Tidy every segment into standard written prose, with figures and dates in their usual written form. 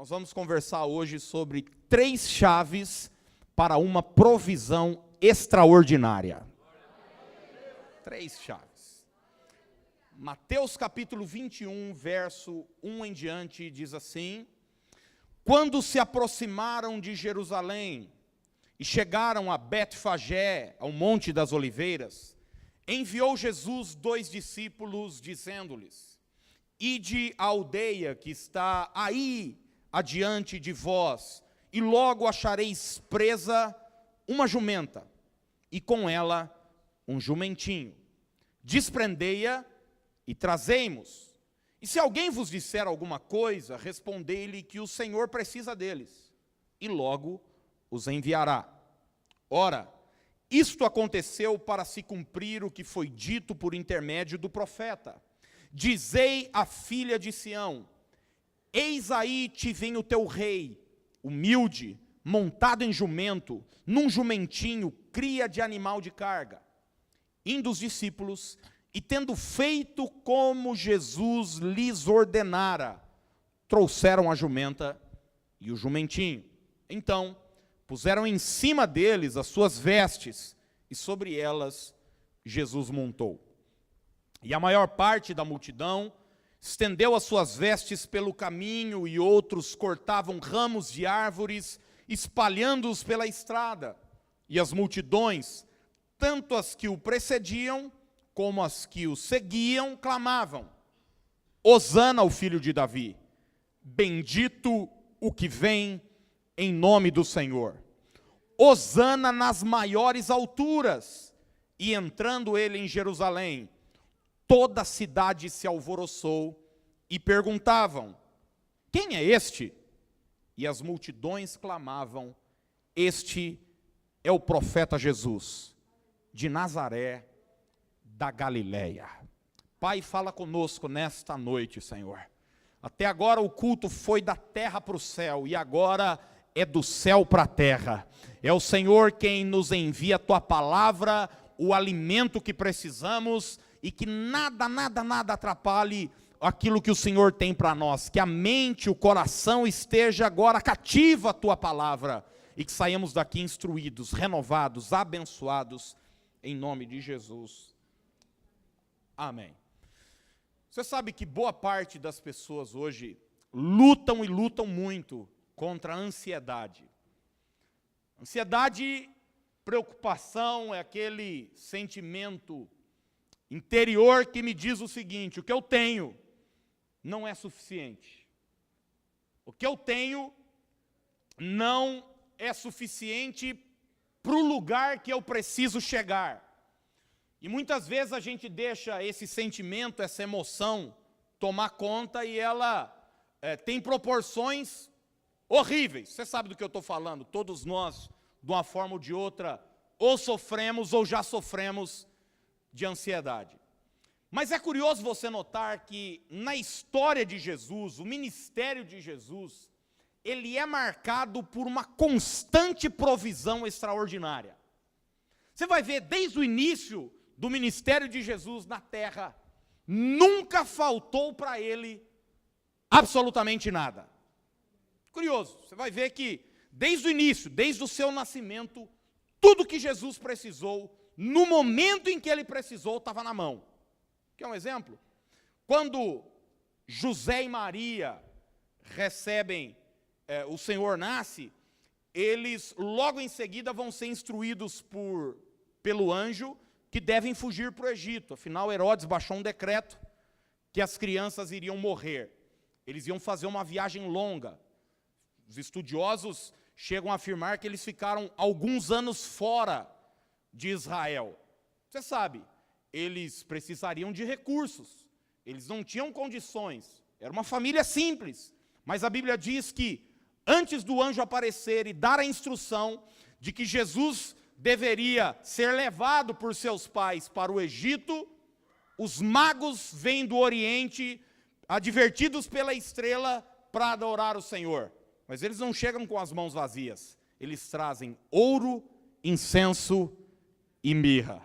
Nós vamos conversar hoje sobre 3 chaves para uma provisão extraordinária. 3 chaves. Mateus capítulo 21, verso 1 em diante, diz assim: Quando se aproximaram de Jerusalém e chegaram a Betfagé, ao Monte das Oliveiras, enviou Jesus 2 discípulos, dizendo-lhes: Ide à aldeia que está aí adiante de vós, e logo achareis presa uma jumenta, e com ela um jumentinho. Desprendei-a e trazei-mos. E se alguém vos disser alguma coisa, respondei-lhe que o Senhor precisa deles, e logo os enviará. Ora, isto aconteceu para se cumprir o que foi dito por intermédio do profeta: Dizei à filha de Sião: Eis aí te vem o teu rei, humilde, montado em jumento, num jumentinho, cria de animal de carga. Indo os discípulos, e tendo feito como Jesus lhes ordenara, trouxeram a jumenta e o jumentinho. Então, puseram em cima deles as suas vestes, e sobre elas Jesus montou. E a maior parte da multidão estendeu as suas vestes pelo caminho, e outros cortavam ramos de árvores, espalhando-os pela estrada. E as multidões, tanto as que o precediam, como as que o seguiam, clamavam: Hosana ao filho de Davi, bendito o que vem em nome do Senhor. Hosana nas maiores alturas. E entrando ele em Jerusalém, toda a cidade se alvoroçou e perguntavam: Quem é este? E as multidões clamavam: Este é o profeta Jesus, de Nazaré, da Galileia. Pai, fala conosco nesta noite, Senhor. Até agora o culto foi da terra para o céu, e agora é do céu para a terra. É o Senhor quem nos envia a tua palavra, o alimento que precisamos, e que nada atrapalhe aquilo que o Senhor tem para nós. Que a mente, o coração esteja agora cativo à tua palavra, e que saímos daqui instruídos, renovados, abençoados, em nome de Jesus. Amém. Você sabe que boa parte das pessoas hoje lutam e lutam muito contra a ansiedade. Ansiedade, preocupação, é aquele sentimento interior que me diz o seguinte: o que eu tenho não é suficiente. O que eu tenho não é suficiente para o lugar que eu preciso chegar. E muitas vezes a gente deixa esse sentimento, essa emoção tomar conta, e ela tem proporções horríveis. Você sabe do que eu estou falando. Todos nós, de uma forma ou de outra, ou sofremos ou já sofremos de ansiedade. Mas é curioso você notar que na história de Jesus, o ministério de Jesus, ele é marcado por uma constante provisão extraordinária. Você vai ver desde o início do ministério de Jesus na terra, nunca faltou para ele absolutamente nada. Curioso, você vai ver que desde o início, desde o seu nascimento, tudo que Jesus precisou, no momento em que ele precisou, estava na mão. Quer um exemplo? Quando José e Maria recebem, o Senhor nasce, eles logo em seguida vão ser instruídos pelo anjo que devem fugir para o Egito. Afinal, Herodes baixou um decreto que as crianças iriam morrer. Eles iam fazer uma viagem longa. Os estudiosos chegam a afirmar que eles ficaram alguns anos fora de Israel. Você sabe, eles precisariam de recursos, eles não tinham condições, era uma família simples, mas a Bíblia diz que antes do anjo aparecer e dar a instrução de que Jesus deveria ser levado por seus pais para o Egito, os magos vêm do Oriente, advertidos pela estrela, para adorar o Senhor. Mas eles não chegam com as mãos vazias, eles trazem ouro, incenso e mirra.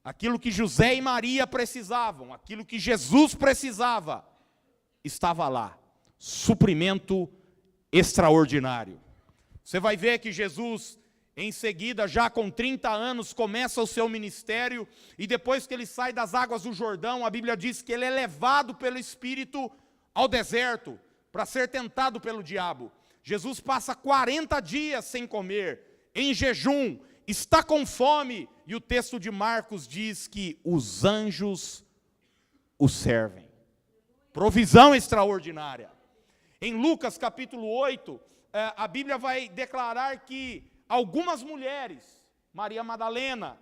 Aquilo que José e Maria precisavam, aquilo que Jesus precisava, estava lá. Suprimento extraordinário. Você vai ver que Jesus, em seguida, já com 30 anos, começa o seu ministério, e depois que ele sai das águas do Jordão, a Bíblia diz que ele é levado pelo Espírito ao deserto, para ser tentado pelo diabo. Jesus passa 40 dias sem comer, em jejum, está com fome, e o texto de Marcos diz que os anjos o servem. Provisão extraordinária. Em Lucas capítulo 8, a Bíblia vai declarar que algumas mulheres, Maria Madalena,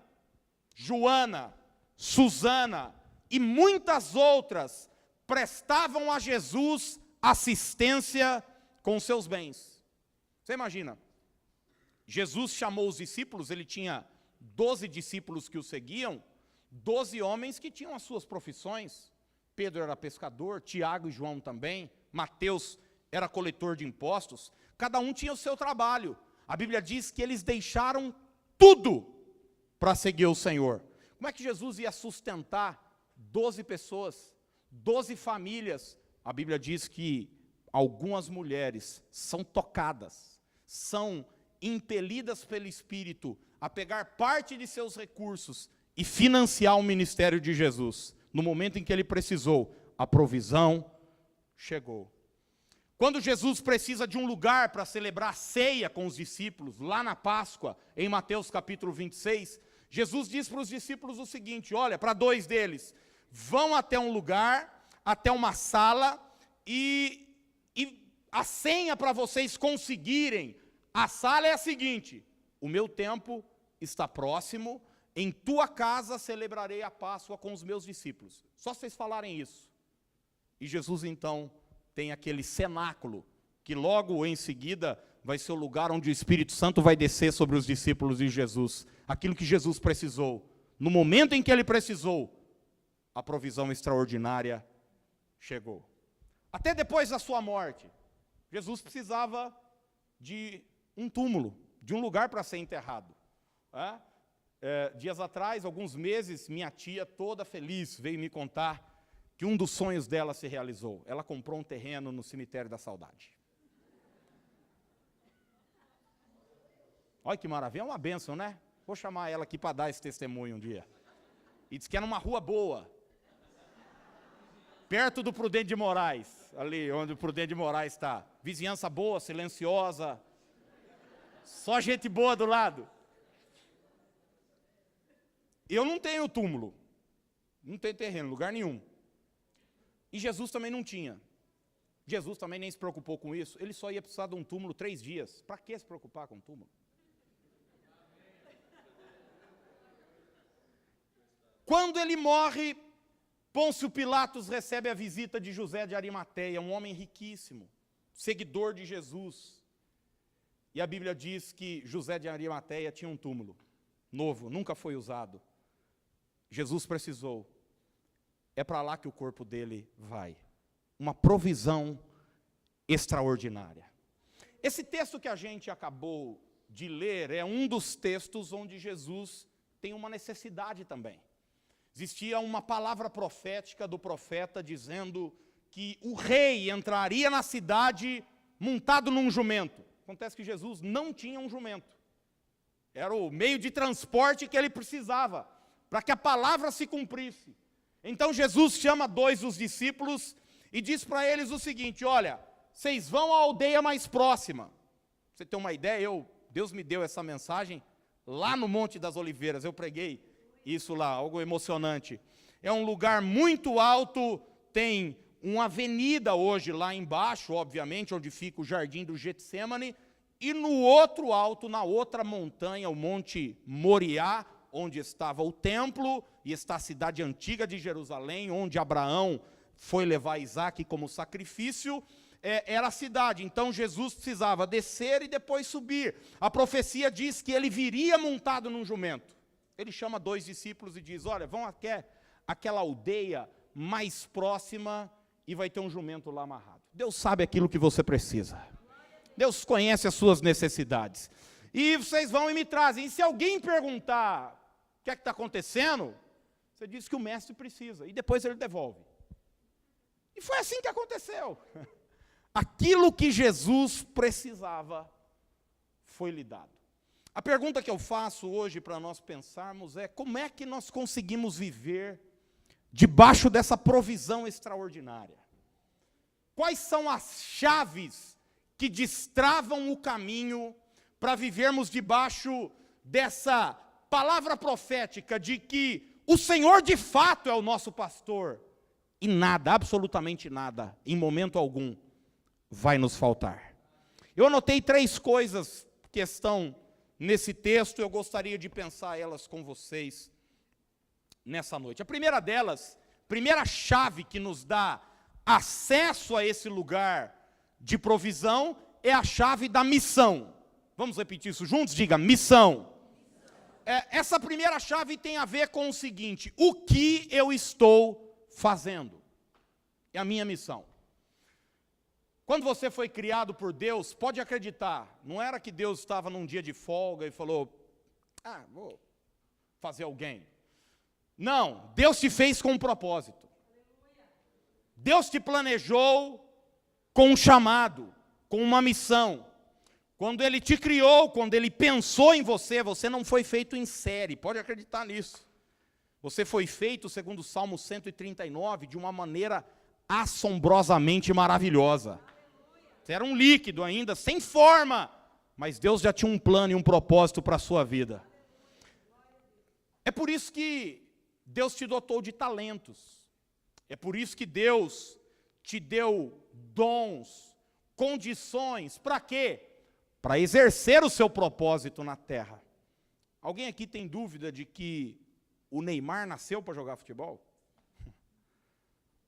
Joana, Susana e muitas outras, prestavam a Jesus assistência com seus bens. Você imagina, Jesus chamou os discípulos, ele tinha 12 discípulos que o seguiam, 12 homens que tinham as suas profissões. Pedro era pescador, Tiago e João também, Mateus era coletor de impostos, cada um tinha o seu trabalho. A Bíblia diz que eles deixaram tudo para seguir o Senhor. Como é que Jesus ia sustentar 12 pessoas, 12 famílias? A Bíblia diz que algumas mulheres são tocadas, são impelidas pelo Espírito a pegar parte de seus recursos e financiar o ministério de Jesus. No momento em que ele precisou, a provisão chegou. Quando Jesus precisa de um lugar para celebrar a ceia com os discípulos, lá na Páscoa, em Mateus capítulo 26, Jesus diz para os discípulos o seguinte, olha, para 2 deles, vão até um lugar, até uma sala, e a senha para vocês conseguirem, a sala é a seguinte, o meu tempo está próximo, em tua casa celebrarei a Páscoa com os meus discípulos. Só vocês falarem isso. E Jesus então tem aquele cenáculo, que logo em seguida vai ser o lugar onde o Espírito Santo vai descer sobre os discípulos de Jesus. Aquilo que Jesus precisou. No momento em que ele precisou, a provisão extraordinária chegou. Até depois da sua morte, Jesus precisava de um túmulo, de um lugar para ser enterrado. Dias atrás, alguns meses, minha tia, toda feliz, veio me contar que um dos sonhos dela se realizou. Ela comprou um terreno no cemitério da Saudade. Olha que maravilha, é uma bênção, né? Vou chamar ela aqui para dar esse testemunho um dia. E diz que é numa rua boa, perto do Prudente de Moraes, ali onde o Prudente de Moraes está. Vizinhança boa, silenciosa, só gente boa do lado. Eu não tenho túmulo, não tenho terreno, lugar nenhum. E Jesus também não tinha. Jesus também nem se preocupou com isso. Ele só ia precisar de um túmulo 3 dias. Para que se preocupar com túmulo? Quando ele morre, Pôncio Pilatos recebe a visita de José de Arimateia, um homem riquíssimo, seguidor de Jesus. E a Bíblia diz que José de Arimateia tinha um túmulo novo, nunca foi usado. Jesus precisou. É para lá que o corpo dele vai. Uma provisão extraordinária. Esse texto que a gente acabou de ler é um dos textos onde Jesus tem uma necessidade também. Existia uma palavra profética do profeta dizendo que o rei entraria na cidade montado num jumento. Acontece que Jesus não tinha um jumento. Era o meio de transporte que ele precisava para que a palavra se cumprisse. Então Jesus chama 2 dos discípulos e diz para eles o seguinte, olha, vocês vão à aldeia mais próxima. Pra você ter uma ideia, Deus me deu essa mensagem lá no Monte das Oliveiras, eu preguei isso lá, algo emocionante. É um lugar muito alto, tem uma avenida hoje lá embaixo, obviamente, onde fica o Jardim do Getsemane, e no outro alto, na outra montanha, o Monte Moriá, onde estava o templo, e está a cidade antiga de Jerusalém, onde Abraão foi levar Isaac como sacrifício, era a cidade. Então Jesus precisava descer e depois subir. A profecia diz que ele viria montado num jumento. Ele chama 2 discípulos e diz, olha, vão até aquela aldeia mais próxima e vai ter um jumento lá amarrado. Deus sabe aquilo que você precisa. Deus conhece as suas necessidades. E vocês vão e me trazem. E se alguém perguntar o que é que está acontecendo, você diz que o mestre precisa. E depois ele devolve. E foi assim que aconteceu. aquilo que Jesus precisava foi lhe dado. A pergunta que eu faço hoje para nós pensarmos é: como é que nós conseguimos viver debaixo dessa provisão extraordinária? Quais são as chaves que destravam o caminho para vivermos debaixo dessa palavra profética de que o Senhor de fato é o nosso pastor e nada, absolutamente nada, em momento algum, vai nos faltar? Eu anotei 3 coisas que estão nesse texto, eu gostaria de pensar elas com vocês nessa noite. A primeira delas, primeira chave que nos dá acesso a esse lugar de provisão, é a chave da missão. Vamos repetir isso juntos? Diga, missão. Essa primeira chave tem a ver com o seguinte: o que eu estou fazendo? É a minha missão. Quando você foi criado por Deus, pode acreditar, não era que Deus estava num dia de folga e falou: vou fazer alguém. Não, Deus te fez com um propósito. Deus te planejou com um chamado, com uma missão. Quando Ele te criou, quando Ele pensou em você, você não foi feito em série, pode acreditar nisso. Você foi feito, segundo o Salmo 139, de uma maneira assombrosamente maravilhosa. Você era um líquido ainda, sem forma, mas Deus já tinha um plano e um propósito para a sua vida. É por isso que Deus te dotou de talentos. É por isso que Deus te deu dons, condições, para quê? Para exercer o seu propósito na terra. Alguém aqui tem dúvida de que o Neymar nasceu para jogar futebol?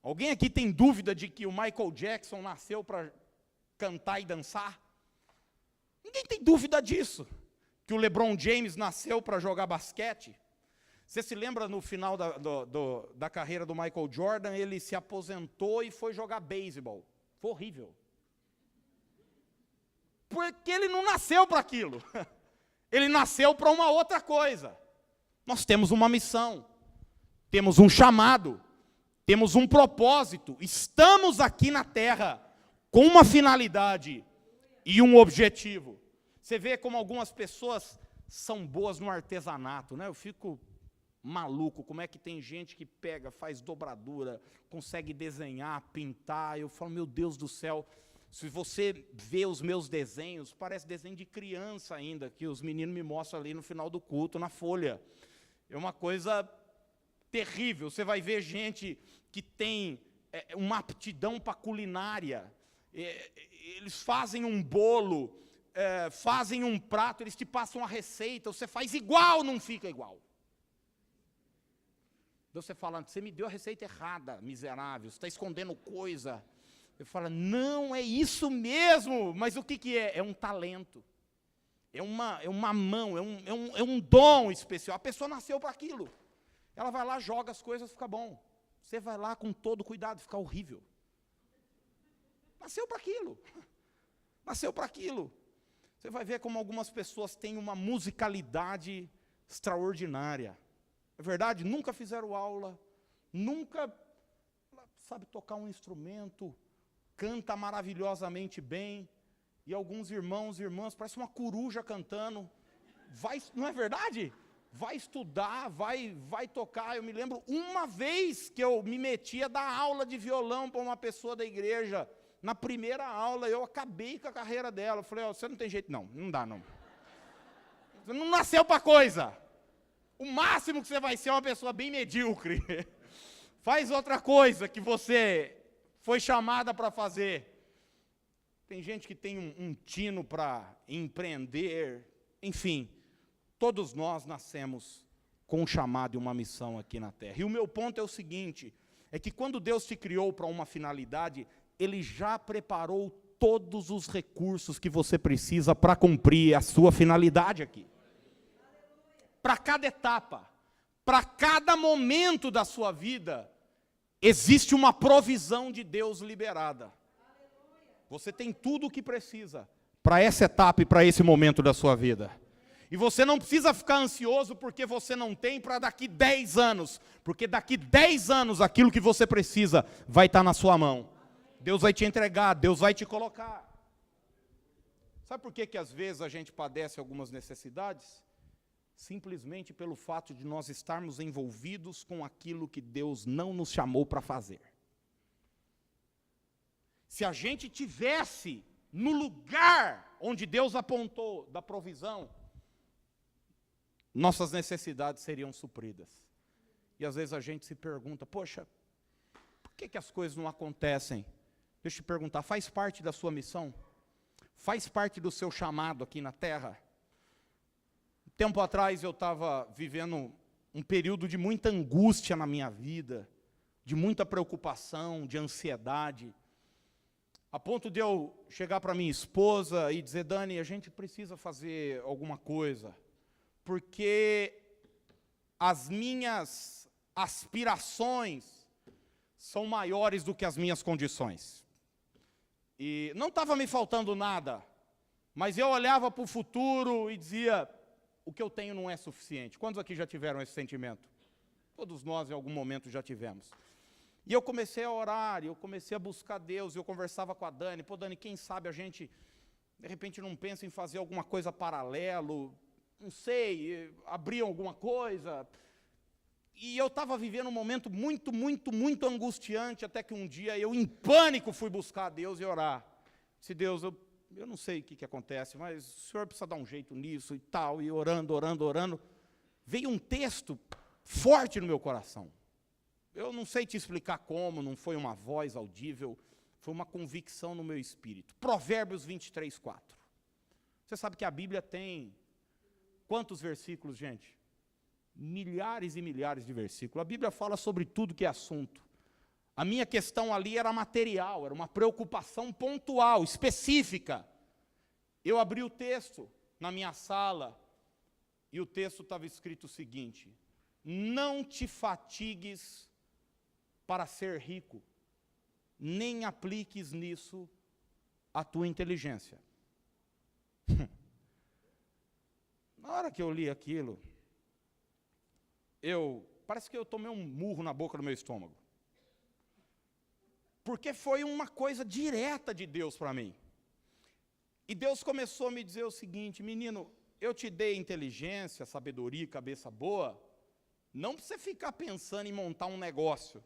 Alguém aqui tem dúvida de que o Michael Jackson nasceu para cantar e dançar? Ninguém tem dúvida disso. Que o LeBron James nasceu para jogar basquete? Você se lembra no final da carreira do Michael Jordan, ele se aposentou e foi jogar beisebol. Foi horrível. Porque ele não nasceu para aquilo. Ele nasceu para uma outra coisa. Nós temos uma missão, temos um chamado, temos um propósito. Estamos aqui na terra com uma finalidade e um objetivo. Você vê como algumas pessoas são boas no artesanato, né? Eu fico maluco, como é que tem gente que pega, faz dobradura, consegue desenhar, pintar. Eu falo, meu Deus do céu, se você vê os meus desenhos, parece desenho de criança ainda, que os meninos me mostram ali no final do culto, na folha. É uma coisa terrível. Você vai ver gente que tem uma aptidão para culinária. Eles fazem um bolo, fazem um prato, eles te passam a receita, você faz igual, não fica igual. Então você fala, você me deu a receita errada, miserável, você está escondendo coisa. Eu falo, não, é isso mesmo, mas o que é? É um talento, é uma mão, é um dom especial. A pessoa nasceu para aquilo, ela vai lá, joga as coisas, fica bom. Você vai lá com todo cuidado, fica horrível. Nasceu para aquilo, nasceu para aquilo. Você vai ver como algumas pessoas têm uma musicalidade extraordinária. É verdade? Nunca fizeram aula, nunca sabe tocar um instrumento, canta maravilhosamente bem, e alguns irmãos e irmãs, parece uma coruja cantando. Não é verdade? Vai estudar, vai tocar. Eu me lembro uma vez que eu me meti a dar aula de violão para uma pessoa da igreja. Na primeira aula, eu acabei com a carreira dela. Eu falei, você não tem jeito, não dá não. Você não nasceu para coisa. O máximo que você vai ser é uma pessoa bem medíocre. Faz outra coisa que você foi chamada para fazer. Tem gente que tem um tino para empreender. Enfim, todos nós nascemos com um chamado e uma missão aqui na terra. E o meu ponto é o seguinte, é que quando Deus te criou para uma finalidade, Ele já preparou todos os recursos que você precisa para cumprir a sua finalidade aqui. Para cada etapa, para cada momento da sua vida, existe uma provisão de Deus liberada. Você tem tudo o que precisa para essa etapa e para esse momento da sua vida. E você não precisa ficar ansioso porque você não tem para daqui 10 anos. Porque daqui 10 anos aquilo que você precisa vai estar na sua mão. Deus vai te entregar, Deus vai te colocar. Sabe por que às vezes a gente padece algumas necessidades? Simplesmente pelo fato de nós estarmos envolvidos com aquilo que Deus não nos chamou para fazer. Se a gente tivesse no lugar onde Deus apontou da provisão, nossas necessidades seriam supridas. E às vezes a gente se pergunta, poxa, por que as coisas não acontecem? Deixa eu te perguntar, faz parte da sua missão? Faz parte do seu chamado aqui na terra? Tempo atrás eu estava vivendo um período de muita angústia na minha vida, de muita preocupação, de ansiedade, a ponto de eu chegar para minha esposa e dizer, Dani, a gente precisa fazer alguma coisa, porque as minhas aspirações são maiores do que as minhas condições. E não estava me faltando nada, mas eu olhava para o futuro e dizia, o que eu tenho não é suficiente. Quantos aqui já tiveram esse sentimento? Todos nós em algum momento já tivemos. E eu comecei a orar, eu comecei a buscar Deus, eu conversava com a Dani, pô Dani, quem sabe a gente, de repente não pensa em fazer alguma coisa paralelo, não sei, abrir alguma coisa. E eu estava vivendo um momento muito angustiante, até que um dia eu, em pânico, fui buscar Deus e orar. Disse, Deus, eu não sei o que acontece, mas o Senhor precisa dar um jeito nisso e tal, e orando. Veio um texto forte no meu coração. Eu não sei te explicar como, não foi uma voz audível, foi uma convicção no meu espírito. Provérbios 23, 4. Você sabe que a Bíblia tem quantos versículos, gente? Milhares e milhares de versículos. A Bíblia fala sobre tudo que é assunto. A minha questão ali era material, era uma preocupação pontual, específica. Eu abri o texto na minha sala e o texto estava escrito o seguinte: não te fatigues para ser rico, nem apliques nisso a tua inteligência. Na hora que eu li aquilo, parece que eu tomei um murro na boca do meu estômago. Porque foi uma coisa direta de Deus para mim. E Deus começou a me dizer o seguinte: menino, eu te dei inteligência, sabedoria e cabeça boa, não para você ficar pensando em montar um negócio,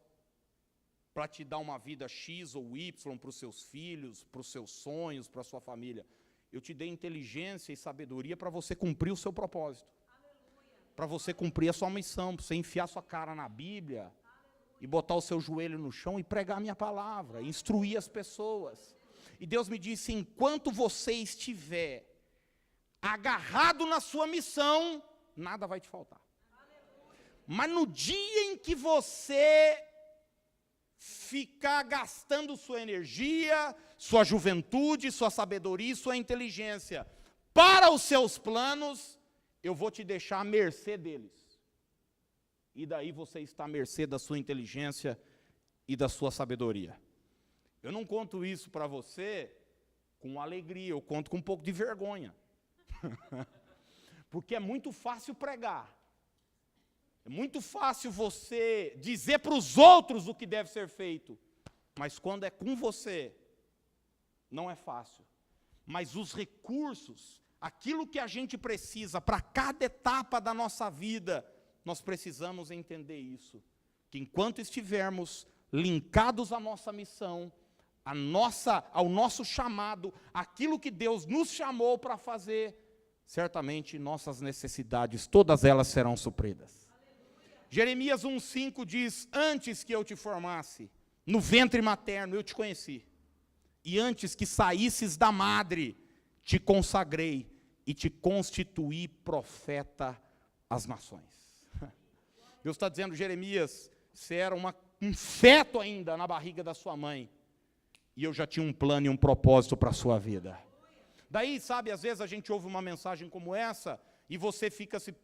para te dar uma vida X ou Y para os seus filhos, para os seus sonhos, para a sua família. Eu te dei inteligência e sabedoria para você cumprir o seu propósito. Para você cumprir a sua missão, para você enfiar sua cara na Bíblia e botar o seu joelho no chão e pregar a minha palavra, instruir as pessoas. E Deus me disse, enquanto você estiver agarrado na sua missão, nada vai te faltar. Mas no dia em que você ficar gastando sua energia, sua juventude, sua sabedoria e sua inteligência para os seus planos, eu vou te deixar à mercê deles. E daí você está à mercê da sua inteligência e da sua sabedoria. Eu não conto isso para você com alegria, eu conto com um pouco de vergonha. Porque é muito fácil pregar. É muito fácil você dizer para os outros o que deve ser feito. Mas quando é com você, não é fácil. Mas os recursos, aquilo que a gente precisa para cada etapa da nossa vida, nós precisamos entender isso, que enquanto estivermos linkados à nossa missão, ao nosso chamado, aquilo que Deus nos chamou para fazer, certamente nossas necessidades, todas elas serão supridas. Jeremias 1,5 diz, antes que eu te formasse, no ventre materno eu te conheci, e antes que saísses da madre, te consagrei, e te constituí profeta às nações. Deus está dizendo, Jeremias, você era um feto ainda na barriga da sua mãe, e eu já tinha um plano e um propósito para a sua vida. Daí, sabe, às vezes a gente ouve uma mensagem como essa, e você fica se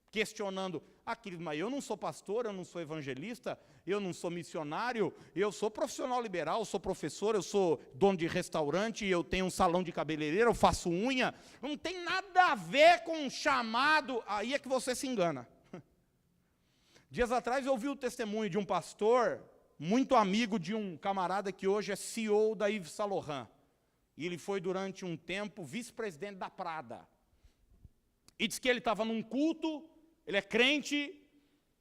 questionando, querido, mas eu não sou pastor, eu não sou evangelista, eu não sou missionário, eu sou profissional liberal, eu sou professor, eu sou dono de restaurante, eu tenho um salão de cabeleireiro, eu faço unha, não tem nada a ver com um chamado, aí é que você se engana. Dias atrás eu ouvi o testemunho de um pastor, muito amigo de um camarada que hoje é CEO da Yves Saint Laurent. E ele foi, durante um tempo, vice-presidente da Prada. E diz que ele estava num culto, ele é crente,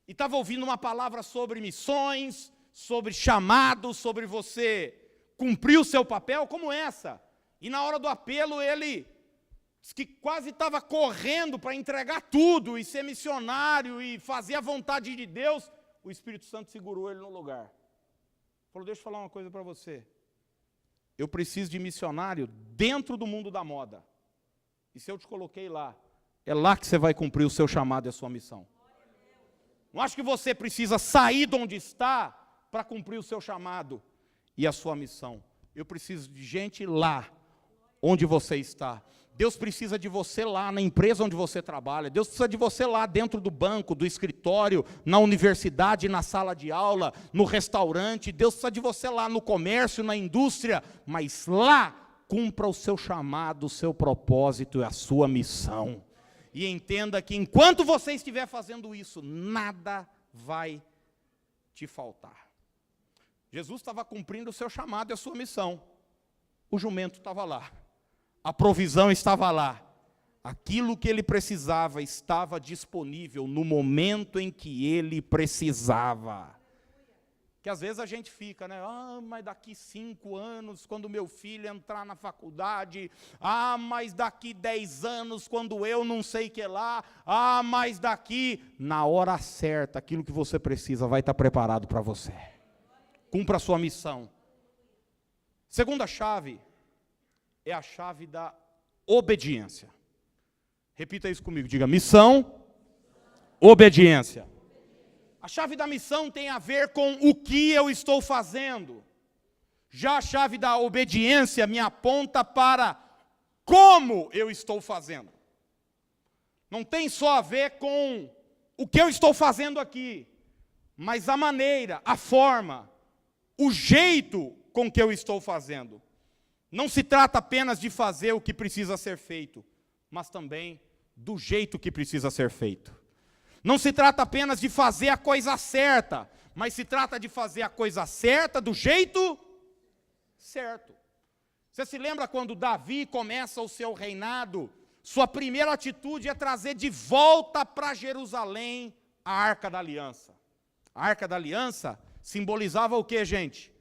e estava ouvindo uma palavra sobre missões, sobre chamado, sobre você cumprir o seu papel, como essa. E na hora do apelo, ele diz que quase estava correndo para entregar tudo, e ser missionário, e fazer a vontade de Deus. O Espírito Santo segurou ele no lugar. Falou, deixa eu falar uma coisa para você. Eu preciso de missionário dentro do mundo da moda. E se eu te coloquei lá, é lá que você vai cumprir o seu chamado e a sua missão. Não acho que você precisa sair de onde está para cumprir o seu chamado e a sua missão. Eu preciso de gente lá onde você está. Deus precisa de você lá na empresa onde você trabalha. Deus precisa de você lá dentro do banco, do escritório, na universidade, na sala de aula, no restaurante. Deus precisa de você lá no comércio, na indústria. Mas lá, cumpra o seu chamado, o seu propósito e a sua missão. E entenda que enquanto você estiver fazendo isso, nada vai te faltar. Jesus estava cumprindo o seu chamado e a sua missão. O jumento estava lá. A provisão estava lá. Aquilo que ele precisava estava disponível no momento em que ele precisava. Que às vezes a gente fica, né? Mas daqui 5 anos, quando meu filho entrar na faculdade. Mas daqui 10 anos, quando eu não sei o que lá. Mas daqui... Na hora certa, aquilo que você precisa vai estar preparado para você. Cumpra a sua missão. Segunda chave é a chave da obediência. Repita isso comigo, diga missão, obediência. A chave da missão tem a ver com o que eu estou fazendo. Já a chave da obediência me aponta para como eu estou fazendo. Não tem só a ver com o que eu estou fazendo aqui, mas a maneira, a forma, o jeito com que eu estou fazendo. Não se trata apenas de fazer o que precisa ser feito, mas também do jeito que precisa ser feito. Não se trata apenas de fazer a coisa certa, mas se trata de fazer a coisa certa do jeito certo. Você se lembra quando Davi começa o seu reinado? Sua primeira atitude é trazer de volta para Jerusalém a Arca da Aliança. A Arca da Aliança simbolizava o que, gente?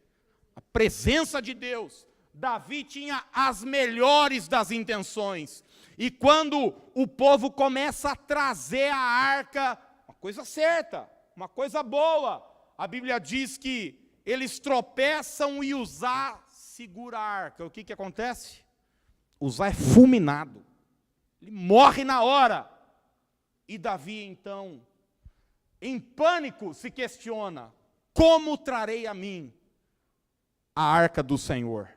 A presença de Deus. Davi tinha as melhores das intenções. E quando o povo começa a trazer a arca, uma coisa certa, uma coisa boa, a Bíblia diz que eles tropeçam e Uzá segura a arca. O que acontece? Uzá é fulminado. Ele morre na hora. E Davi, então, em pânico, se questiona: como trarei a mim a arca do Senhor?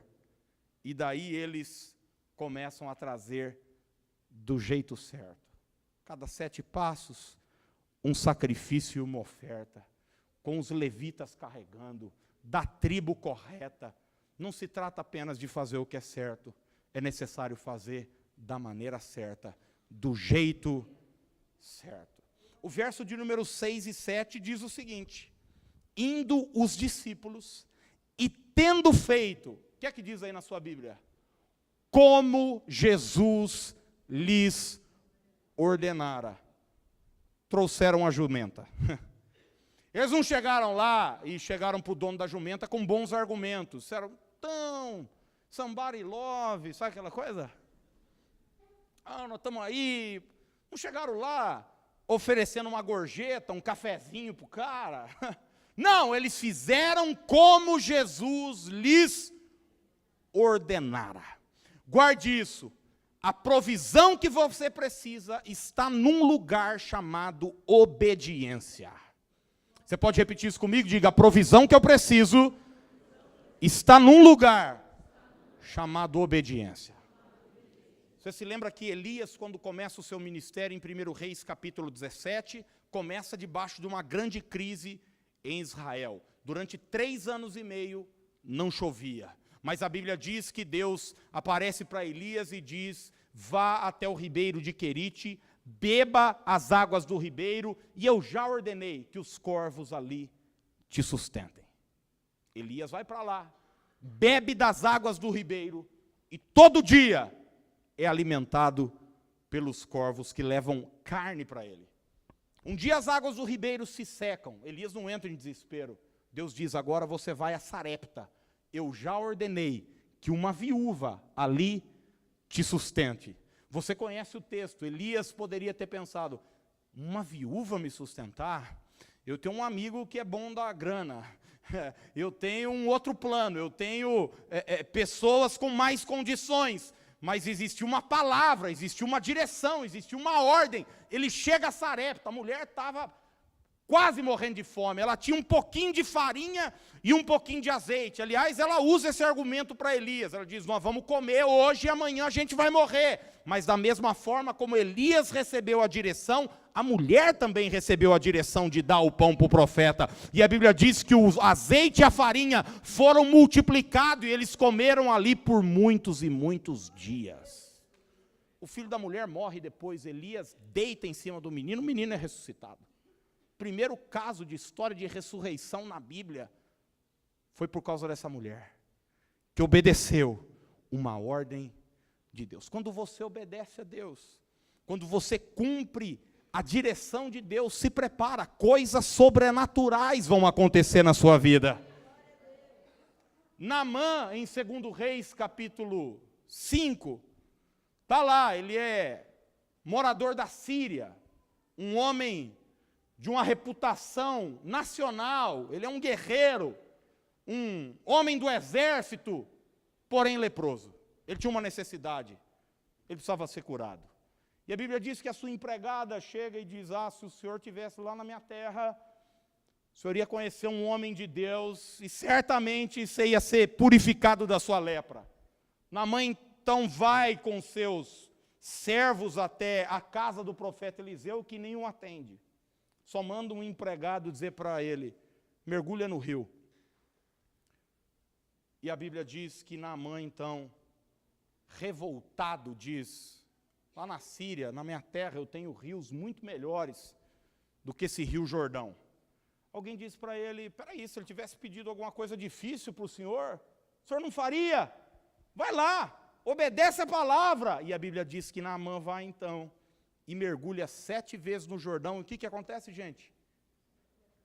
E daí eles começam a trazer do jeito certo. Cada 7 passos, um sacrifício e uma oferta, com os levitas carregando, da tribo correta. Não se trata apenas de fazer o que é certo, é necessário fazer da maneira certa, do jeito certo. O verso de número 6 e 7 diz o seguinte: indo os discípulos e tendo feito, o que é que diz aí na sua Bíblia? Como Jesus lhes ordenara. Trouxeram a jumenta. Eles não chegaram lá e chegaram para o dono da jumenta com bons argumentos. Disseram, então, somebody love, sabe aquela coisa? Nós estamos aí. Não chegaram lá oferecendo uma gorjeta, um cafezinho para o cara. Não, eles fizeram como Jesus lhes ordenara. Guarde isso. A provisão que você precisa está num lugar chamado obediência. Você pode repetir isso comigo? Diga, a provisão que eu preciso está num lugar chamado obediência. Você se lembra que Elias, quando começa o seu ministério em 1 Reis capítulo 17, começa debaixo de uma grande crise em Israel. Durante 3 anos e meio não chovia. Mas a Bíblia diz que Deus aparece para Elias e diz, vá até o ribeiro de Querite, beba as águas do ribeiro, e eu já ordenei que os corvos ali te sustentem. Elias vai para lá, bebe das águas do ribeiro, e todo dia é alimentado pelos corvos que levam carne para ele. Um dia as águas do ribeiro se secam, Elias não entra em desespero. Deus diz, agora você vai a Sarepta, eu já ordenei que uma viúva ali te sustente. Você conhece o texto, Elias poderia ter pensado, uma viúva me sustentar? Eu tenho um amigo que é bom da grana, eu tenho um outro plano, eu tenho pessoas com mais condições, mas existe uma palavra, existe uma direção, existe uma ordem. Ele chega a Sarepta, a mulher estava quase morrendo de fome, ela tinha um pouquinho de farinha e um pouquinho de azeite. Aliás, ela usa esse argumento para Elias, ela diz, nós vamos comer hoje e amanhã a gente vai morrer. Mas da mesma forma como Elias recebeu a direção, a mulher também recebeu a direção de dar o pão para o profeta. E a Bíblia diz que o azeite e a farinha foram multiplicados e eles comeram ali por muitos e muitos dias. O filho da mulher morre depois, Elias deita em cima do menino, o menino é ressuscitado. Primeiro caso de história de ressurreição na Bíblia foi por causa dessa mulher, que obedeceu uma ordem de Deus. Quando você obedece a Deus, quando você cumpre a direção de Deus, se prepara, coisas sobrenaturais vão acontecer na sua vida. Naamã, em 2 Reis, capítulo 5, está lá, ele é morador da Síria, um homem de uma reputação nacional, ele é um guerreiro, um homem do exército, porém leproso. Ele tinha uma necessidade, ele precisava ser curado. E a Bíblia diz que a sua empregada chega e diz, se o senhor estivesse lá na minha terra, o senhor ia conhecer um homem de Deus, e certamente você ia ser purificado da sua lepra. Naamã então vai com seus servos até a casa do profeta Eliseu, que nenhum atende. Só manda um empregado dizer para ele, mergulha no rio. E a Bíblia diz que Naamã então, revoltado, diz, lá na Síria, na minha terra, eu tenho rios muito melhores do que esse rio Jordão. Alguém disse para ele, peraí, se ele tivesse pedido alguma coisa difícil para o senhor não faria? Vai lá, obedece a palavra. E a Bíblia diz que Naamã vai então, e mergulha 7 vezes no Jordão. E o que acontece, gente?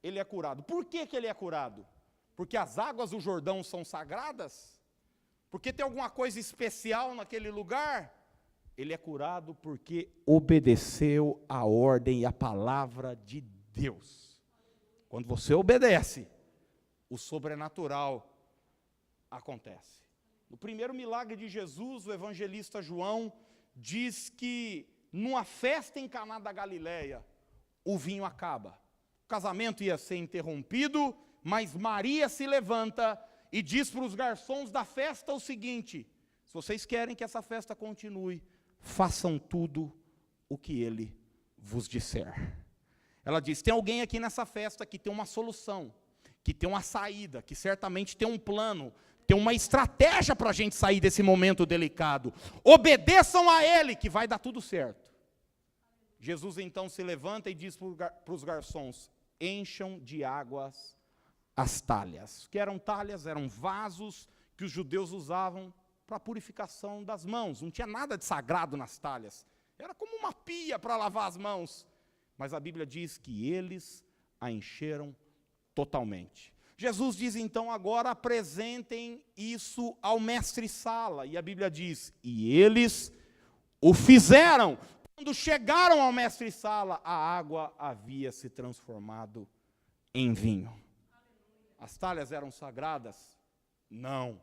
Ele é curado. Por que ele é curado? Porque as águas do Jordão são sagradas? Porque tem alguma coisa especial naquele lugar? Ele é curado porque obedeceu a ordem e a palavra de Deus. Quando você obedece, o sobrenatural acontece. No primeiro milagre de Jesus, o evangelista João diz que numa festa em Caná da Galileia, o vinho acaba. O casamento ia ser interrompido, mas Maria se levanta e diz para os garçons da festa o seguinte, se vocês querem que essa festa continue, façam tudo o que ele vos disser. Ela diz, tem alguém aqui nessa festa que tem uma solução, que tem uma saída, que certamente tem um plano, tem uma estratégia para a gente sair desse momento delicado. Obedeçam a ele, que vai dar tudo certo. Jesus então se levanta e diz para os garçons, encham de águas as talhas. O que eram talhas? Eram vasos que os judeus usavam para a purificação das mãos. Não tinha nada de sagrado nas talhas. Era como uma pia para lavar as mãos. Mas a Bíblia diz que eles a encheram totalmente. Jesus diz então agora apresentem isso ao mestre-sala. E a Bíblia diz, e eles o fizeram. Quando chegaram ao mestre-sala, a água havia se transformado em vinho. As talhas eram sagradas? Não.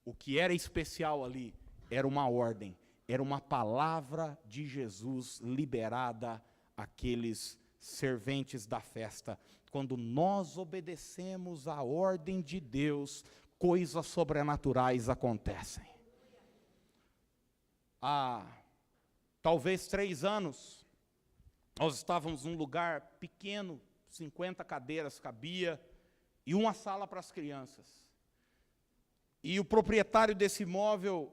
O que era especial ali era uma ordem, era uma palavra de Jesus liberada àqueles serventes da festa. Quando nós obedecemos à ordem de Deus, coisas sobrenaturais acontecem. Há talvez 3 anos, nós estávamos num lugar pequeno, 50 cadeiras cabia, e uma sala para as crianças. E o proprietário desse imóvel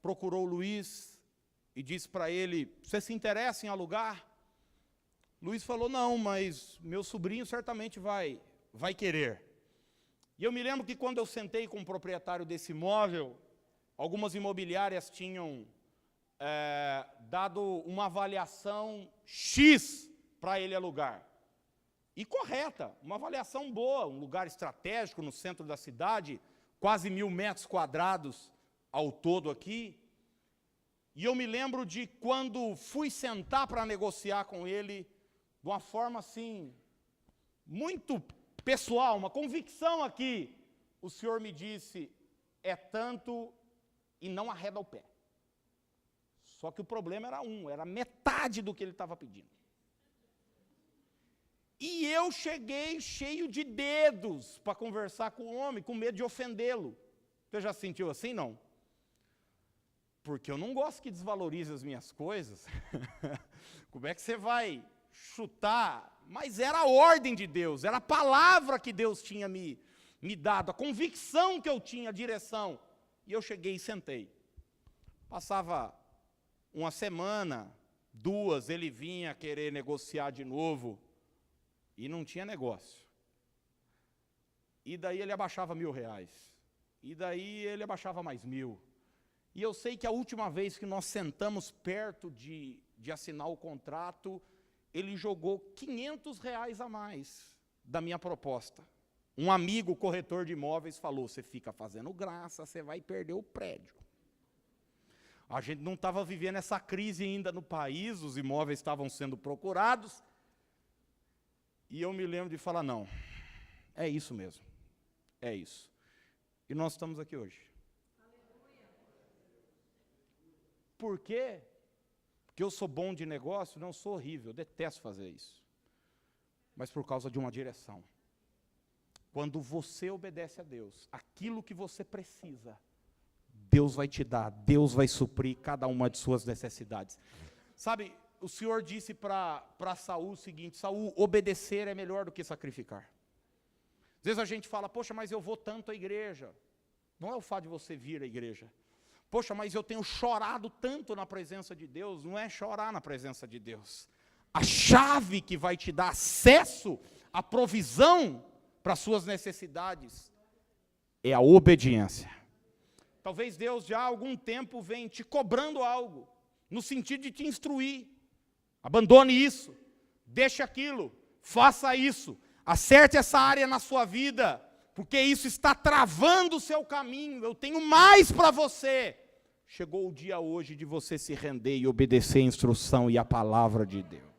procurou o Luiz e disse para ele, você se interessa em alugar? Luiz falou, não, mas meu sobrinho certamente vai querer. E eu me lembro que quando eu sentei com o proprietário desse imóvel, algumas imobiliárias tinham dado uma avaliação X para ele alugar. E correta, uma avaliação boa, um lugar estratégico no centro da cidade, quase 1.000 metros quadrados ao todo aqui. E eu me lembro de quando fui sentar para negociar com ele, de uma forma assim, muito pessoal, uma convicção aqui, o senhor me disse, é tanto e não arreda o pé. Só que o problema era metade do que ele estava pedindo. E eu cheguei cheio de dedos para conversar com o homem, com medo de ofendê-lo. Você já se sentiu assim? Não. Porque eu não gosto que desvalorize as minhas coisas. Como é que você vai chutar? Mas era a ordem de Deus, era a palavra que Deus tinha me dado, a convicção que eu tinha, a direção. E eu cheguei e sentei. Passava uma semana, 2, ele vinha querer negociar de novo. E não tinha negócio. E daí ele abaixava R$1.000. E daí ele abaixava mais 1.000. E eu sei que a última vez que nós sentamos perto de assinar o contrato, ele jogou R$500 a mais da minha proposta. Um amigo corretor de imóveis falou, você fica fazendo graça, você vai perder o prédio. A gente não estava vivendo essa crise ainda no país, os imóveis estavam sendo procurados. E eu me lembro de falar, não, é isso mesmo, é isso. E nós estamos aqui hoje. Por quê? Porque eu sou bom de negócio? Não, sou horrível, eu detesto fazer isso. Mas por causa de uma direção. Quando você obedece a Deus, aquilo que você precisa, Deus vai te dar, Deus vai suprir cada uma de suas necessidades. Sabe, o Senhor disse para Saul o seguinte, Saul, obedecer é melhor do que sacrificar. Às vezes a gente fala, poxa, mas eu vou tanto à igreja. Não é o fato de você vir à igreja. Poxa, mas eu tenho chorado tanto na presença de Deus. Não é chorar na presença de Deus. A chave que vai te dar acesso à provisão para as suas necessidades é a obediência. Talvez Deus já há algum tempo vem te cobrando algo, no sentido de te instruir. Abandone isso, deixe aquilo, faça isso, acerte essa área na sua vida, porque isso está travando o seu caminho, eu tenho mais para você. Chegou o dia hoje de você se render e obedecer a instrução e a palavra de Deus.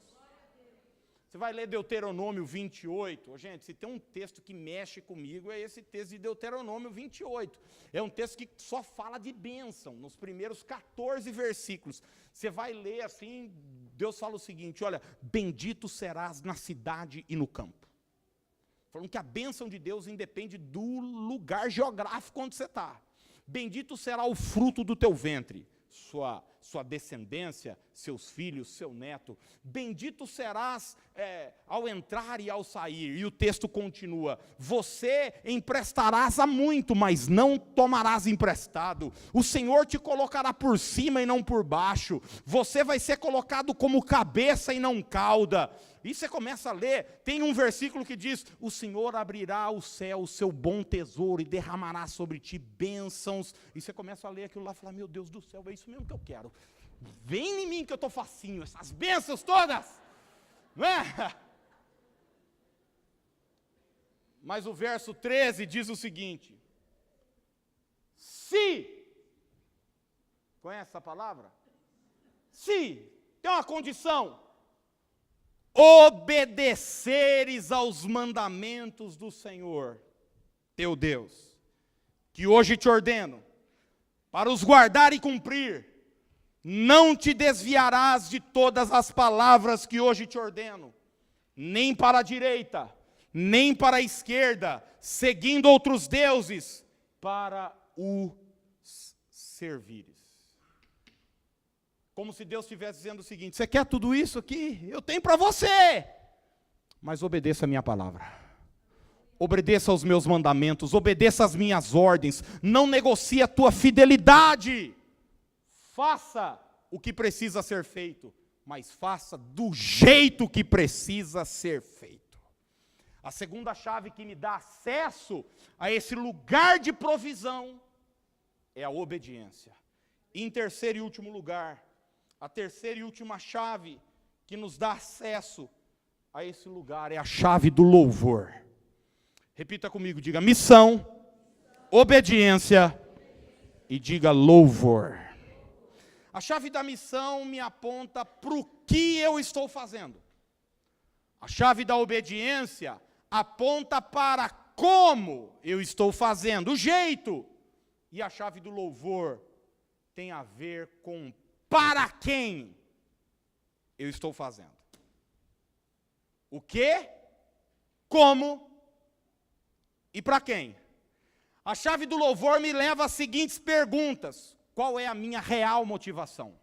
Você vai ler Deuteronômio 28, gente, se tem um texto que mexe comigo, é esse texto de Deuteronômio 28. É um texto que só fala de bênção, nos primeiros 14 versículos. Você vai ler assim, Deus fala o seguinte, olha, bendito serás na cidade e no campo. Falando que a bênção de Deus independe do lugar geográfico onde você está. Bendito será o fruto do teu ventre. Sua descendência, seus filhos, seu neto. Bendito serás ao entrar e ao sair. E o texto continua. Você emprestarás a muito, mas não tomarás emprestado. O Senhor te colocará por cima e não por baixo. Você vai ser colocado como cabeça e não cauda. E você começa a ler, tem um versículo que diz, o Senhor abrirá o céu, o seu bom tesouro, e derramará sobre ti bênçãos. E você começa a ler aquilo lá e fala, meu Deus do céu, é isso mesmo que eu quero. Vem em mim que eu estou facinho, essas bênçãos todas. Não é? Mas o verso 13 diz o seguinte, se, conhece essa palavra? Se, tem uma condição, obedeceres aos mandamentos do Senhor, teu Deus, que hoje te ordeno, para os guardar e cumprir, não te desviarás de todas as palavras que hoje te ordeno, nem para a direita, nem para a esquerda, seguindo outros deuses, para os servires. Como se Deus estivesse dizendo o seguinte, você quer tudo isso aqui? Eu tenho para você, mas obedeça a minha palavra, obedeça aos meus mandamentos, obedeça às minhas ordens, não negocie a tua fidelidade, faça o que precisa ser feito, mas faça do jeito que precisa ser feito. A segunda chave que me dá acesso a esse lugar de provisão é a obediência. E em terceiro e último lugar, a terceira e última chave que nos dá acesso a esse lugar é a chave do louvor. Repita comigo, diga missão, obediência e diga louvor. A chave da missão me aponta para o que eu estou fazendo. A chave da obediência aponta para como eu estou fazendo, o jeito. E a chave do louvor tem a ver com para quem eu estou fazendo. O que, como e para quem. A chave do louvor me leva às seguintes perguntas. Qual é a minha real motivação?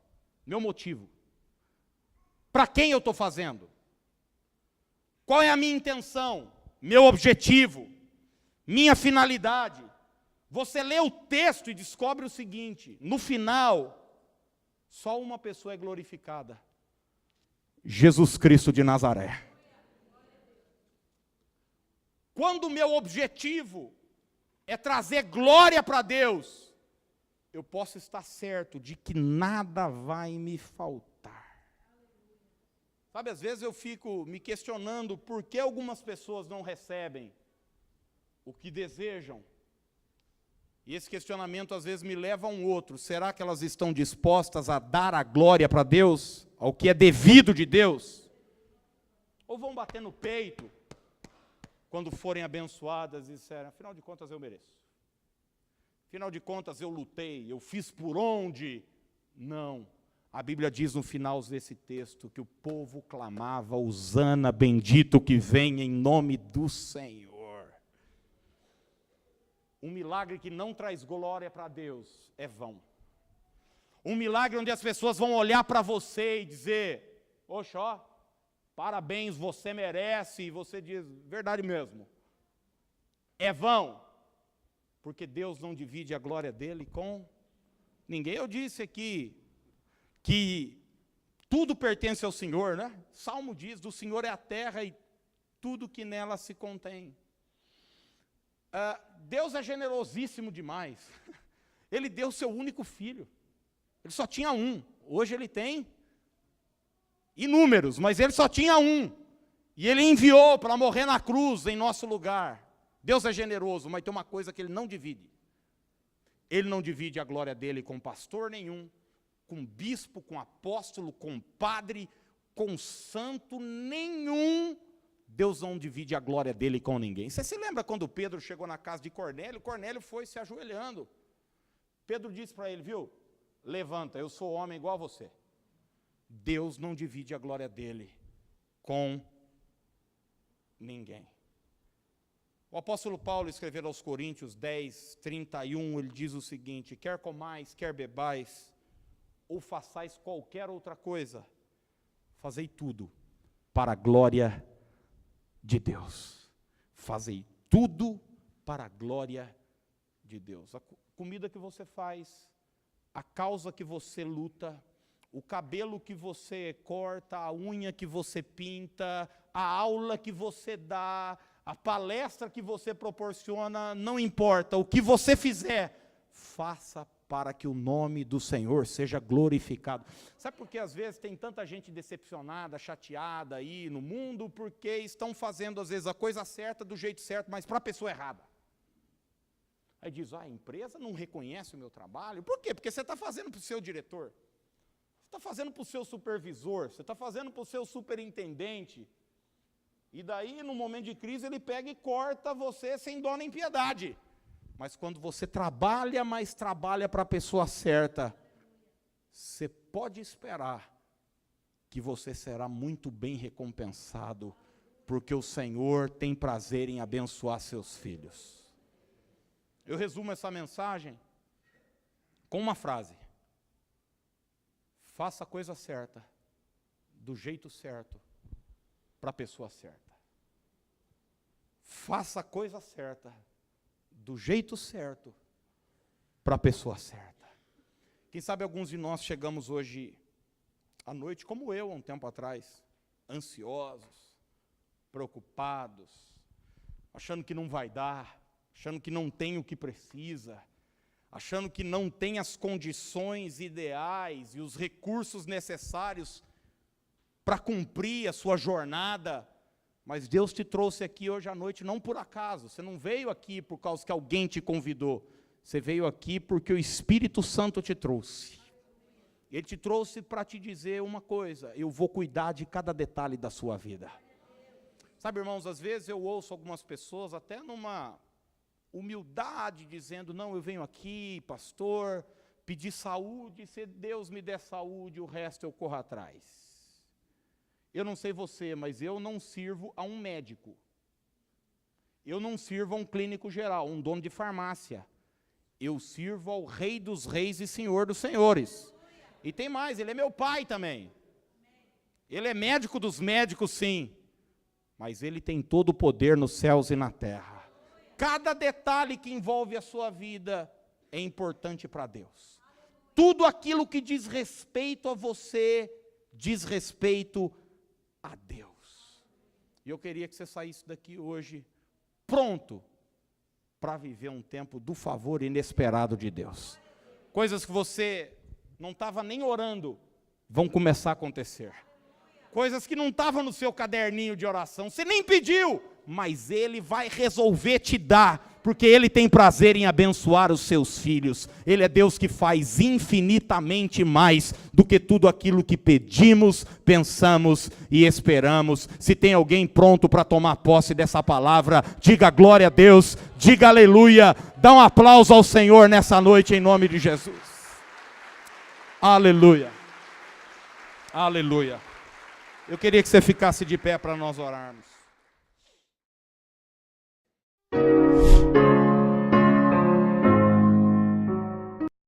Meu motivo. Para quem eu estou fazendo? Qual é a minha intenção? Meu objetivo? Minha finalidade? Você lê o texto e descobre o seguinte: no final, só uma pessoa é glorificada: Jesus Cristo de Nazaré. Quando o meu objetivo é trazer glória para Deus, eu posso estar certo de que nada vai me faltar. Sabe, às vezes eu fico me questionando por que algumas pessoas não recebem o que desejam. E esse questionamento às vezes me leva a um outro. Será que elas estão dispostas a dar a glória para Deus, ao que é devido de Deus? Ou vão bater no peito quando forem abençoadas e disserem, afinal de contas eu mereço. Afinal de contas eu lutei, eu fiz por onde? Não. A Bíblia diz no final desse texto que o povo clamava, Hosana, bendito que vem em nome do Senhor. Um milagre que não traz glória para Deus é vão. Um milagre onde as pessoas vão olhar para você e dizer, oxa, parabéns, você merece, e você diz, verdade mesmo. É vão, porque Deus não divide a glória dele com ninguém. Eu disse aqui que tudo pertence ao Senhor, né? Salmo diz, do Senhor é a terra e tudo que nela se contém. Deus é generosíssimo demais. Ele deu seu único filho. Ele só tinha um. Hoje ele tem inúmeros, mas ele só tinha um. E ele enviou para morrer na cruz em nosso lugar. Deus é generoso, mas tem uma coisa que ele não divide. Ele não divide a glória dele com pastor nenhum, com bispo, com apóstolo, com padre, com santo nenhum. Deus não divide a glória dele com ninguém. Você se lembra quando Pedro chegou na casa de Cornélio? Cornélio foi se ajoelhando. Pedro disse para ele, viu? Levanta, eu sou homem igual a você. Deus não divide a glória dele com ninguém. O apóstolo Paulo escreveu aos Coríntios 10, 31, ele diz o seguinte, quer comais, quer bebais, ou façais qualquer outra coisa, fazei tudo para a glória de Deus. Fazei tudo para a glória de Deus. A comida que você faz, a causa que você luta, o cabelo que você corta, a unha que você pinta, a aula que você dá, a palestra que você proporciona, não importa. O que você fizer, faça para que o nome do Senhor seja glorificado. Sabe por que às vezes tem tanta gente decepcionada, chateada aí no mundo? Porque estão fazendo às vezes a coisa certa do jeito certo, mas para a pessoa errada. Aí diz, a empresa não reconhece o meu trabalho. Por quê? Porque você está fazendo para o seu diretor. Você está fazendo para o seu supervisor, você está fazendo para o seu superintendente, e daí, no momento de crise, ele pega e corta você sem dó nem piedade. Mas quando você trabalha, mas trabalha para a pessoa certa, você pode esperar que você será muito bem recompensado, porque o Senhor tem prazer em abençoar seus filhos. Eu resumo essa mensagem com uma frase. Faça a coisa certa, do jeito certo, para a pessoa certa. Faça a coisa certa, do jeito certo, para a pessoa certa. Quem sabe alguns de nós chegamos hoje à noite, como eu, há um tempo atrás, ansiosos, preocupados, achando que não vai dar, achando que não tem o que precisa, achando que não tem as condições ideais e os recursos necessários para cumprir a sua jornada. Mas Deus te trouxe aqui hoje à noite não por acaso. Você não veio aqui por causa que alguém te convidou. Você veio aqui porque o Espírito Santo te trouxe. Ele te trouxe para te dizer uma coisa: eu vou cuidar de cada detalhe da sua vida. Sabe, irmãos, às vezes eu ouço algumas pessoas até numa humildade dizendo: não, eu venho aqui, pastor, pedir saúde, se Deus me der saúde, o resto eu corro atrás. Eu não sei você, mas eu não sirvo a um médico. Eu não sirvo a um clínico geral, um dono de farmácia. Eu sirvo ao Rei dos Reis e Senhor dos Senhores. E tem mais, Ele é meu pai também. Ele é médico dos médicos, sim. Mas Ele tem todo o poder nos céus e na terra. Cada detalhe que envolve a sua vida é importante para Deus. Tudo aquilo que diz respeito a você, diz respeito a Deus. E eu queria que você saísse daqui hoje pronto para viver um tempo do favor inesperado de Deus. Coisas que você não estava nem orando, vão começar a acontecer. Coisas que não estavam no seu caderninho de oração, você nem pediu, mas Ele vai resolver te dar, porque Ele tem prazer em abençoar os seus filhos. Ele é Deus que faz infinitamente mais do que tudo aquilo que pedimos, pensamos e esperamos. Se tem alguém pronto para tomar posse dessa palavra, diga glória a Deus, diga aleluia, dá um aplauso ao Senhor nessa noite em nome de Jesus. Aleluia, aleluia. Eu queria que você ficasse de pé para nós orarmos.